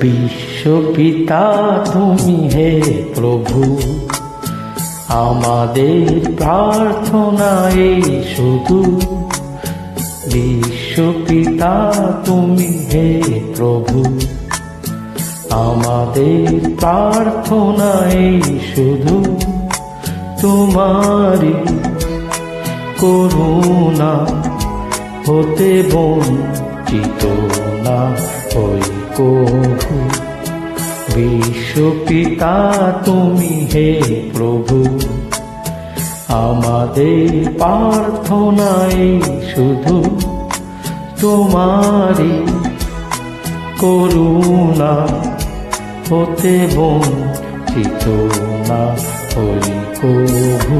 বিশ্বপিতা তুমি হে প্রভু, আমাদের প্রার্থনা এই শুধু। বিশ্বপিতা তুমি হে প্রভু, আমাদের প্রার্থনা এই শুধু। তোমারি করুণা হতে বঞ্চিত না হই কভু। বিশ্বপিতা তুমি হে প্রভু, আমাদের প্রার্থনাই শুধু। তোমারি করুণা হতে বঞ্চিত না হই কভু।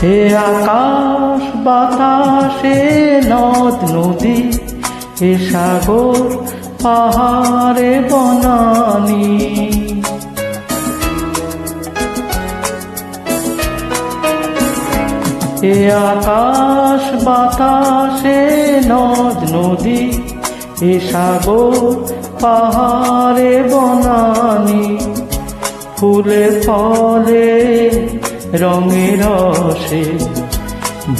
হে আকাশ বাতাসে নদ নদী, হে সাগর পাহাড়ে বনানী, হে আকাশ বাতাসে নদ নদী, হে সাগর পাহাড়ে বনানী, ফুলে ফলে রঙে রসে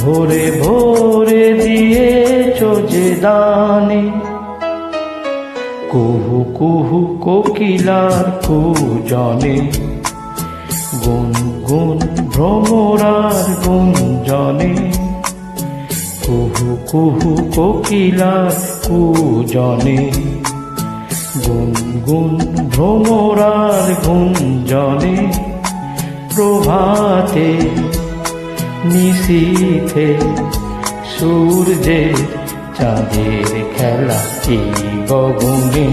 ভোরে ভোরে দিয়েছ যে দানে। কুহু কুহু কোকিলার কুজনে, গুন গুন ভ্রমরার গুঞ্জনে। কুহু কুহু কোকিলার কুজনে, গুন গুন ভ্রমরার গুঞ্জনে। প্রভাতে নিশীথে সূর্যের চাঁদের খেলা এই গগনে।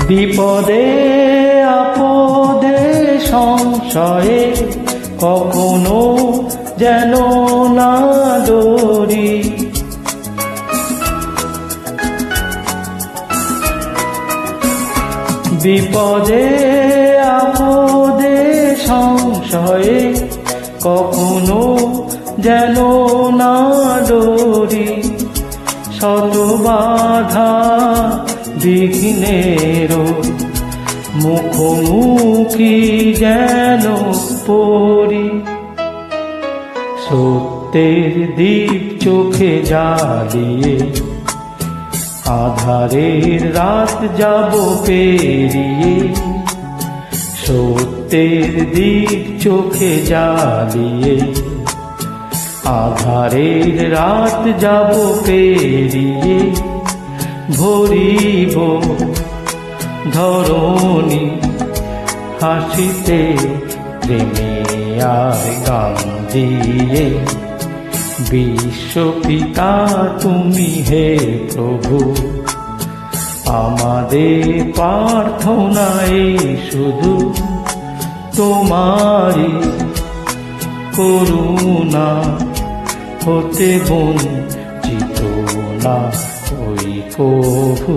বিপদে আপদে সংশয়ে কখনো যেন না ডরি। বিপদে আপদে সংশয়ে কখনো যেন না ডরি। শত বাধা বিঘ্নের মুখোমুখি যেন পড়ি। সত্যের দীপ চোখে জ্বালিয়ে আধারের রাত যাব পেরিয়ে। সত্যের দীপ চোখে জ্বালিয়ে আধারের রাত যাব পেরিয়ে। ভরিব ধরণী হাসিতে প্রেমে আর গান দিয়ে। বিশ্বপিতা তুমি হে প্রভু, আমাদের প্রার্থনাই শুধু। তোমারি করুণা হতে বঞ্চিত না হই কভু।